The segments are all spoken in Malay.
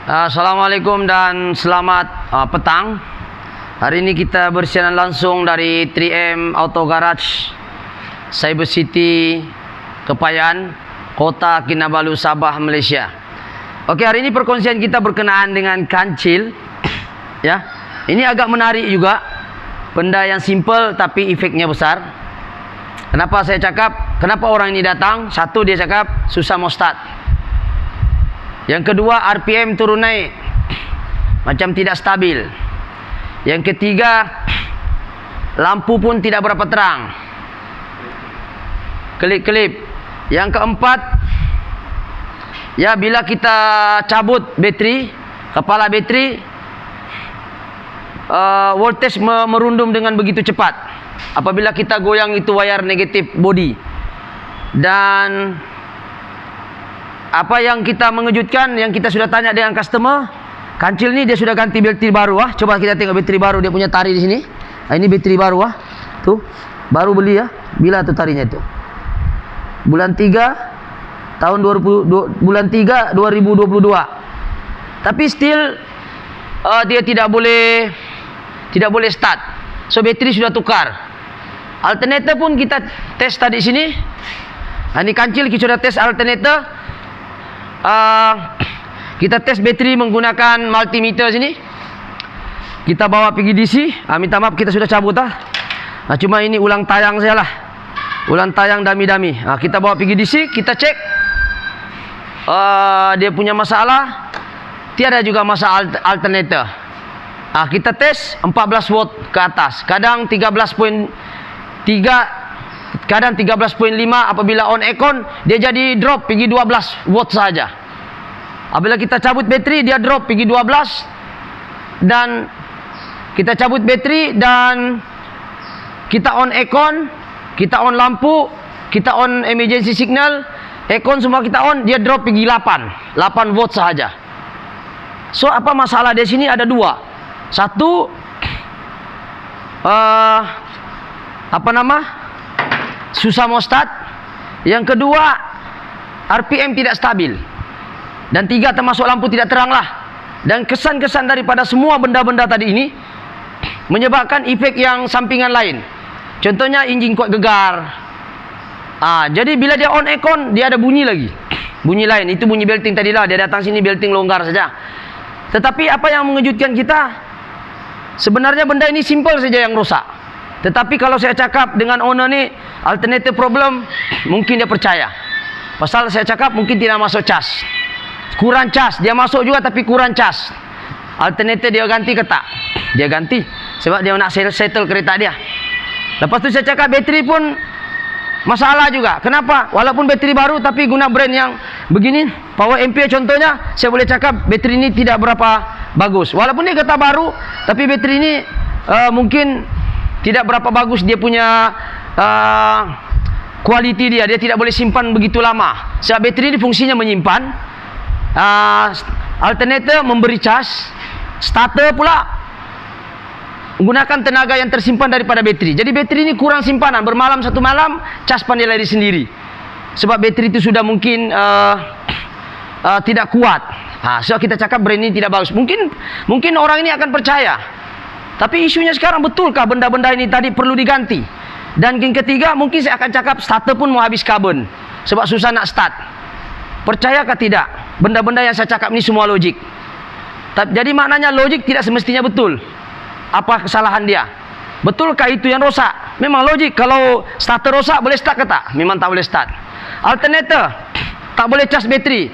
Assalamualaikum dan selamat petang. Hari ini kita bersiaran langsung dari 3M Auto Garage Cyber City Kepayan, Kota Kinabalu, Sabah, Malaysia. Oke, hari ini perkongsian kita berkenaan dengan kancil. Ya, ini agak menarik juga. Benda yang simple tapi efeknya besar. Kenapa saya cakap? Kenapa orang ini datang? Satu, dia cakap susah mau start. Yang kedua, RPM turun naik, macam tidak stabil. Yang ketiga, lampu pun tidak berapa terang, kelip-kelip. Yang keempat, ya bila kita cabut bateri, kepala bateri, voltage merundum dengan begitu cepat apabila kita goyang itu wire negatif body. Dan apa yang kita mengejutkan, yang kita sudah tanya dengan customer, kancil ni dia sudah ganti bateri baru. Coba kita tengok bateri baru, dia punya tari di sini. Ini bateri baru tuh, baru beli Bila tu tarinya tu? Bulan 3 tahun 2022. Tapi still dia tidak boleh start. So bateri sudah tukar. Alternator pun kita tes tadi sini. Ini kancil kita sudah tes alternator. Kita tes bateri menggunakan multimeter sini. Kita bawa pergi DC. Minta maaf kita sudah cabut cuma ini ulang tayang saya lah. Ulang tayang dami-dami. Kita bawa pergi DC, kita cek. Dia punya masalah. Tiada juga masalah alternator. Kita tes 14 watt ke atas. Kadang 13.3, kadang 13.5. Apabila on aircon, dia jadi drop pergi 12 watt saja. Apabila kita cabut bateri, dia drop pergi 12. Dan kita cabut bateri dan kita on aircon, kita on lampu, kita on emergency signal, aircon semua kita on, dia drop pergi 8 watt saja. So apa masalah di sini? Ada dua. Satu, susah mau start. Yang kedua, RPM tidak stabil. Dan tiga, termasuk lampu tidak terang lah. Dan kesan-kesan daripada semua benda-benda tadi ini menyebabkan efek yang sampingan lain. Contohnya enjin kuat gegar. Jadi bila dia on aircon, dia ada bunyi lagi. Bunyi lain, itu bunyi belting tadi lah. Dia datang sini belting longgar saja. Tetapi apa yang mengejutkan kita, sebenarnya benda ini simple saja yang rosak. Tetapi kalau saya cakap dengan owner ni alternative problem, mungkin dia percaya. Pasal saya cakap mungkin tidak masuk cas, kurang cas. Dia masuk juga tapi kurang cas. Alternative dia ganti ke tak? Dia ganti sebab dia nak settle kereta dia. Lepas tu saya cakap bateri pun masalah juga. Kenapa? Walaupun bateri baru tapi guna brand yang begini, power ampere contohnya, saya boleh cakap bateri ini tidak berapa bagus. Walaupun dia kata baru, tapi bateri ini mungkin tidak berapa bagus dia punya kualiti dia. Dia tidak boleh simpan begitu lama. Sebab bateri ini fungsinya menyimpan. Alternator memberi cas. Starter pula menggunakan tenaga yang tersimpan daripada bateri. Jadi bateri ini kurang simpanan. Bermalam satu malam, cas pandai lari sendiri. Sebab bateri itu sudah mungkin tidak kuat. So kita cakap brand ini tidak bagus. Mungkin orang ini akan percaya. Tapi isunya sekarang, betulkah benda-benda ini tadi perlu diganti? Dan yang ketiga, mungkin saya akan cakap starter pun mau habis karbon. Sebab susah nak start. Percayakah tidak? Benda-benda yang saya cakap ini semua logik. Jadi maknanya logik tidak semestinya betul. Apa kesalahan dia? Betulkah itu yang rosak? Memang logik. Kalau starter rosak, boleh start ke tak? Memang tak boleh start. Alternator, tak boleh cas bateri.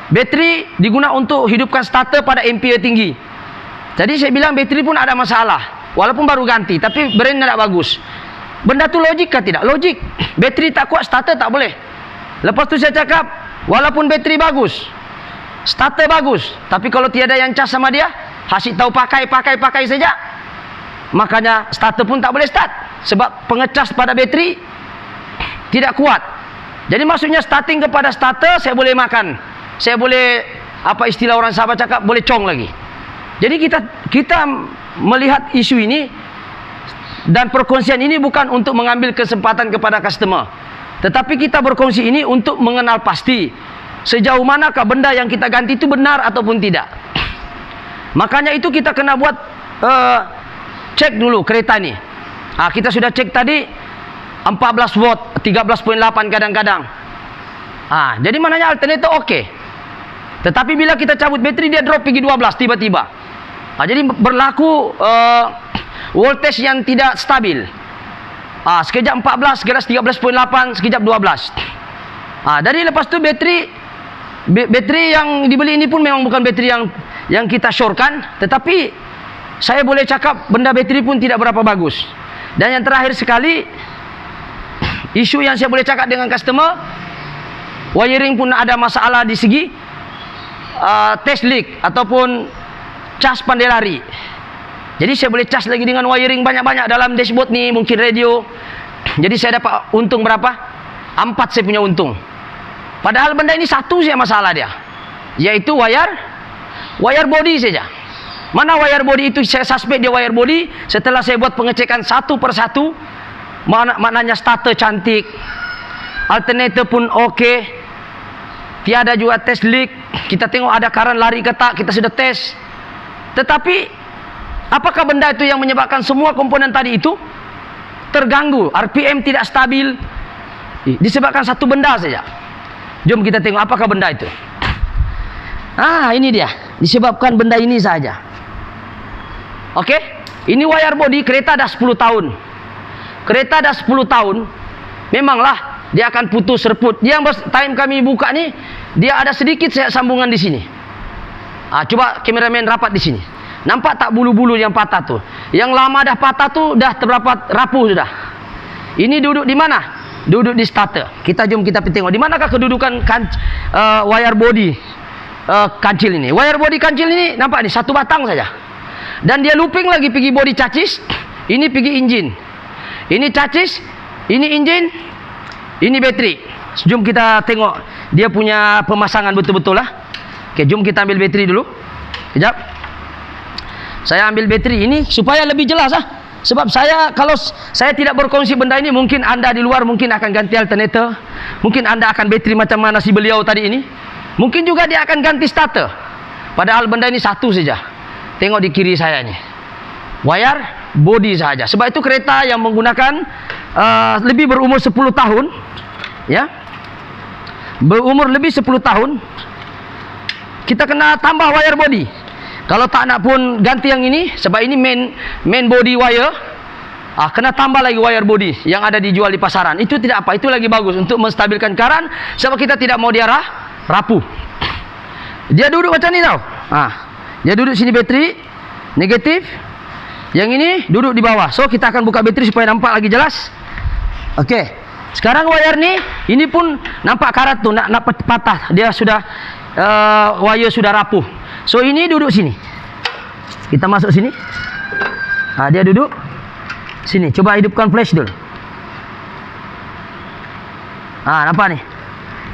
Bateri diguna untuk hidupkan starter pada ampere tinggi. Jadi saya bilang bateri pun ada masalah. Walaupun baru ganti, tapi brand tidak bagus. Benda tu logik kah tidak? Logik. Bateri tak kuat, starter tak boleh. Lepas tu saya cakap, walaupun bateri bagus, starter bagus, tapi kalau tiada yang cas sama dia, hasik tahu pakai saja, makanya starter pun tak boleh start. Sebab pengecas pada bateri tidak kuat. Jadi maksudnya starting kepada starter, saya boleh makan. Saya boleh, apa istilah orang Sabah cakap, boleh cong lagi. Jadi kita melihat isu ini, dan perkongsian ini bukan untuk mengambil kesempatan kepada customer, tetapi kita berkongsi ini untuk mengenal pasti sejauh manakah benda yang kita ganti itu benar ataupun tidak. Makanya itu kita kena buat cek dulu kereta ini. Kita sudah cek tadi 14 watt, 13.8 kadang-kadang. Jadi mananya alternator oke. Tetapi bila kita cabut bateri dia drop pergi 12 tiba-tiba. Jadi berlaku voltage yang tidak stabil. Sekejap 14, sekejap 13.8, sekejap 12. Dari lepas tu bateri yang dibeli ini pun memang bukan bateri yang kita syorkan, tetapi saya boleh cakap benda bateri pun tidak berapa bagus. Dan yang terakhir sekali, isu yang saya boleh cakap dengan customer, wiring pun ada masalah di segi test leak ataupun cas pandai lari. Jadi saya boleh cas lagi dengan wiring banyak-banyak dalam dashboard ni, mungkin radio. Jadi saya dapat untung berapa? 4 saya punya untung. Padahal benda ini satu saja masalah dia, yaitu wire body saja. Mana wire body itu saya suspek dia wire body. Setelah saya buat pengecekan satu persatu, maknanya starter cantik, alternator pun oke, tiada juga test leak. Kita tengok ada current lari ke tak, kita sudah test. Tetapi apakah benda itu yang menyebabkan semua komponen tadi itu terganggu, RPM tidak stabil? Disebabkan satu benda saja. Jom kita tengok apakah benda itu. Ini dia. Disebabkan benda ini saja. Oke? Ini wire body kereta dah 10 tahun. Kereta dah 10 tahun. Memanglah dia akan putus serput. Dia time kami buka ni, dia ada sedikit sambungan di sini. Coba kameramen rapat di sini. Nampak tak bulu-bulu yang patah tu? Yang lama dah patah tu dah terdapat rapuh sudah. Ini duduk di mana? Duduk di starter. Jom kita tengok di manakah kedudukan wire body kancil ini. Wire body kancil ini nampak ni satu batang saja. Dan dia looping lagi pergi body chassis, ini pergi engine. Ini chassis, ini engine, ini bateri. Jom kita tengok dia punya pemasangan betul-betul lah. Okey, jom kita ambil bateri dulu. Sekejap. Saya ambil bateri ini supaya lebih jelas Sebab kalau saya tidak berkongsi benda ini, mungkin anda di luar mungkin akan ganti alternator, mungkin anda akan bateri macam mana si beliau tadi ini, mungkin juga dia akan ganti starter. Padahal benda ini satu saja. Tengok di kiri saya ini, wire body saja. Sebab itu kereta yang menggunakan lebih berumur 10 tahun, ya, berumur lebih 10 tahun, kita kena tambah wire body. Kalau tak nak pun ganti yang ini, sebab ini main body wire, kena tambah lagi wire body yang ada dijual di pasaran. Itu tidak apa, itu lagi bagus untuk menstabilkan current, sebab kita tidak mau dia rapuh. Dia duduk macam ni tau. Dia duduk sini bateri negatif, yang ini duduk di bawah. So kita akan buka bateri supaya nampak lagi jelas. Okey. Sekarang wire ni, ini pun nampak karat tu nak patah. Dia sudah wire sudah rapuh. So ini duduk sini. Kita masuk sini. Dia duduk sini. Coba hidupkan flash dulu. Nampak ni?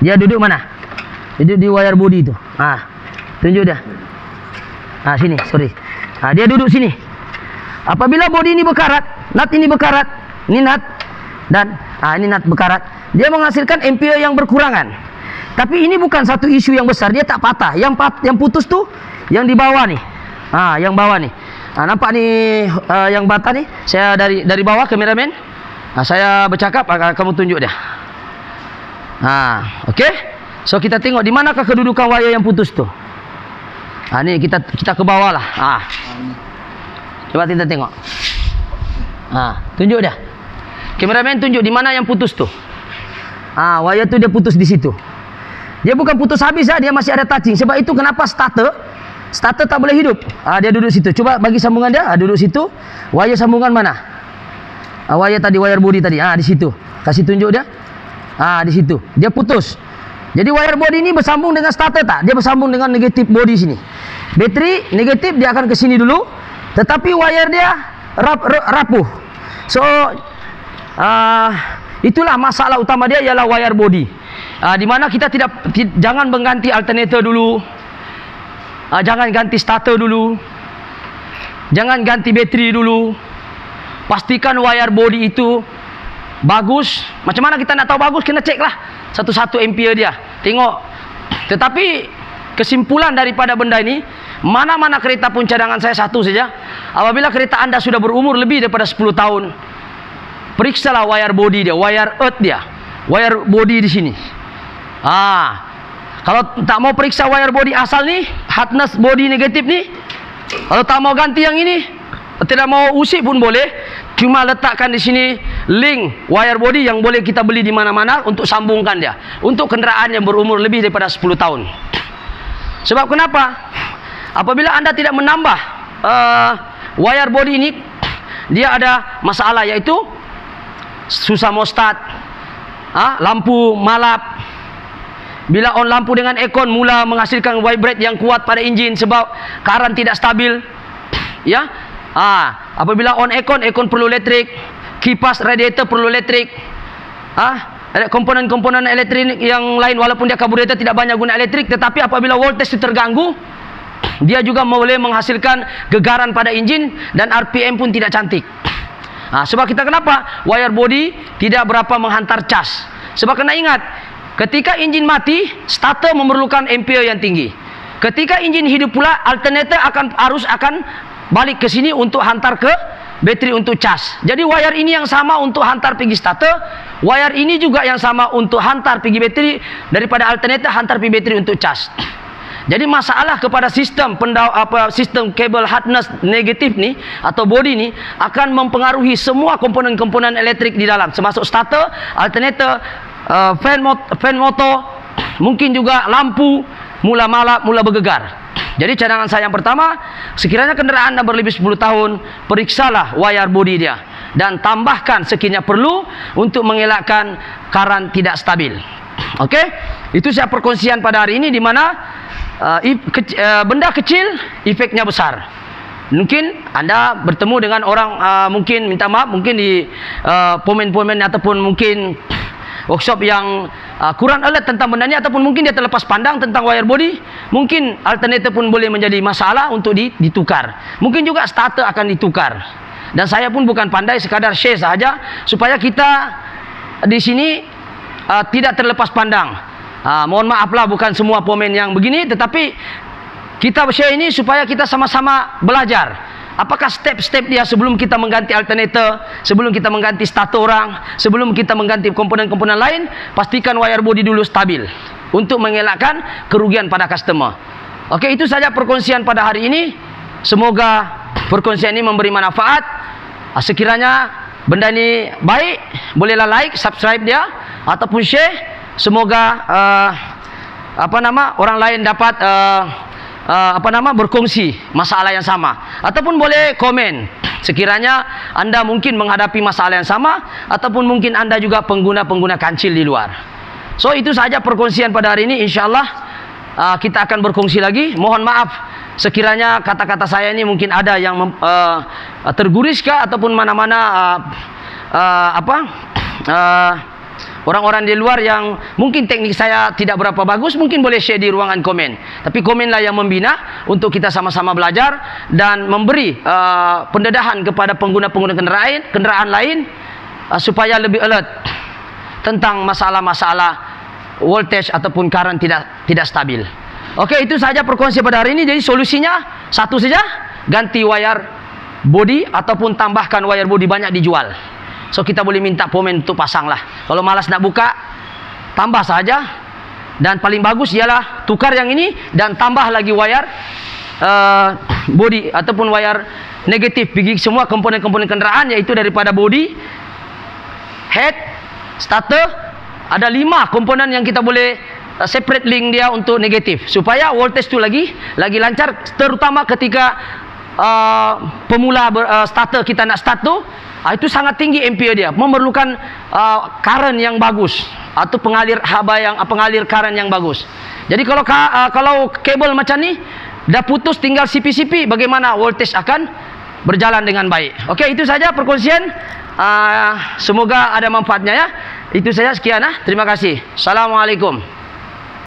Dia duduk mana? Duduk di wire body tu. Tunjuk dia. Sini, sorry. Dia duduk sini. Apabila body ini berkarat, nut ini berkarat, ini nut dan ini nut berkarat, dia menghasilkan ampere yang berkurangan. Tapi ini bukan satu isu yang besar, dia tak patah. Yang putus tu yang di bawah ni. Yang bawah ni. Nampak ni yang bata ni. Saya dari bawah kameramen. Saya bercakap, kamu tunjuk dia. Okey. So kita tengok di manakah kedudukan wire yang putus tu. Ni kita ke bawah lah. Coba kita tengok. Tunjuk dia. Kameramen tunjuk di mana yang putus tu. Wire tu dia putus di situ. Dia bukan putus habis dia masih ada touching. Sebab itu kenapa starter tak boleh hidup. Dia duduk situ. Coba bagi sambungan dia. Duduk situ. Wire sambungan mana? Wire tadi, wire body tadi. Di situ. Kasih tunjuk dia. Di situ. Dia putus. Jadi wire body ini bersambung dengan starter tak? Dia bersambung dengan negatif body sini. Bateri negatif dia akan ke sini dulu. Tetapi wire dia rapuh. So itulah masalah utama dia, ialah wire body. Di mana kita jangan mengganti alternator dulu, jangan ganti starter dulu, jangan ganti bateri dulu. Pastikan wire body itu bagus. Macam mana kita nak tahu bagus? Kena cek lah satu-satu ampere dia. Tengok Tetapi kesimpulan daripada benda ini, mana-mana kereta pun cadangan saya satu saja. Apabila kereta Anda sudah berumur lebih daripada 10 tahun, periksalah wire body dia, wire earth dia, wire body di sini. Kalau tak mau periksa wire body asal nih, hardness body negatif nih, kalau tak mau ganti yang ini, tidak mau usik pun boleh. Cuma letakkan di sini link wire body yang boleh kita beli di mana-mana untuk sambungkan dia untuk kendaraan yang berumur lebih daripada 10 tahun. Sebab kenapa? Apabila Anda tidak menambah wire body ini, dia ada masalah, yaitu susah mau start, lampu malap. Bila on lampu dengan aircon, mula menghasilkan vibrate yang kuat pada enjin sebab current tidak stabil. Ya, apabila on aircon, aircon perlu elektrik, kipas radiator perlu elektrik. Komponen-komponen elektrik yang lain, walaupun dia karburator tidak banyak guna elektrik, tetapi apabila voltage itu terganggu, dia juga boleh menghasilkan gegaran pada enjin dan RPM pun tidak cantik. Sebab kita kenapa wire body tidak berapa menghantar cas? Sebab kena ingat, ketika enjin mati, starter memerlukan ampere yang tinggi. Ketika enjin hidup pula, alternator akan balik ke sini untuk hantar ke bateri untuk cas. Jadi wire ini yang sama untuk hantar pergi starter, wire ini juga yang sama untuk hantar pergi bateri, daripada alternator hantar pergi bateri untuk cas. Jadi masalah kepada sistem sistem kabel hardness negatif ni atau body ni akan mempengaruhi semua komponen-komponen elektrik di dalam, termasuk starter, alternator, fan motor, mungkin juga lampu mula malap, mula bergegar. Jadi cadangan saya yang pertama, sekiranya kendaraan Anda berlebih 10 tahun, periksalah wire body dia dan tambahkan sekiranya perlu untuk mengelakkan current tidak stabil. Okey, itu saya perkongsian pada hari ini, di mana benda kecil efeknya besar. Mungkin Anda bertemu dengan orang mungkin minta maaf, mungkin di pomen-pomen ataupun mungkin workshop yang kurang alert tentang benda ini, ataupun mungkin dia terlepas pandang tentang wire body, mungkin alternator pun boleh menjadi masalah untuk ditukar. Mungkin juga starter akan ditukar. Dan saya pun bukan pandai, sekadar share saja supaya kita di sini tidak terlepas pandang. Mohon maaflah, bukan semua pomen yang begini, tetapi kita share ini supaya kita sama-sama belajar. Apakah step-step dia sebelum kita mengganti alternator, sebelum kita mengganti starter orang, sebelum kita mengganti komponen-komponen lain, pastikan wire body dulu stabil untuk mengelakkan kerugian pada customer. Okey, itu saja perkongsian pada hari ini. Semoga perkongsian ini memberi manfaat. Sekiranya benda ini baik, bolehlah like, subscribe dia ataupun share. Semoga orang lain dapat berkongsi masalah yang sama, ataupun boleh komen sekiranya Anda mungkin menghadapi masalah yang sama, ataupun mungkin Anda juga pengguna kancil di luar. So itu saja perkongsian pada hari ini. InsyaAllah kita akan berkongsi lagi. Mohon maaf sekiranya kata-kata saya ini mungkin ada yang terguriskah, ataupun mana-mana orang-orang di luar yang mungkin teknik saya tidak berapa bagus, mungkin boleh share di ruangan komen. Tapi komenlah yang membina untuk kita sama-sama belajar dan memberi pendedahan kepada pengguna-pengguna kendaraan lain supaya lebih alert tentang masalah-masalah voltage ataupun current tidak stabil. Okey, itu saja perkongsian pada hari ini. Jadi solusinya satu saja, ganti wire body ataupun tambahkan wire body banyak dijual. So kita boleh minta pomen untuk pasang lah. Kalau malas nak buka, tambah saja. Dan paling bagus ialah tukar yang ini dan tambah lagi wire body ataupun wire negatif pergi semua komponen-komponen kendaraan, iaitu daripada body, head, starter. Ada 5 komponen yang kita boleh separate link dia untuk negatif, supaya voltage tu lagi lancar, terutama ketika pemula starter kita nak start tu. Itu sangat tinggi ampere dia, memerlukan current yang bagus atau pengalir current yang bagus. Jadi kalau kabel macam ni dah putus, tinggal CP-CP, bagaimana voltage akan berjalan dengan baik. Okey, itu saja perkongsian. Semoga ada manfaatnya ya. Itu saja, sekian. Terima kasih. Assalamualaikum.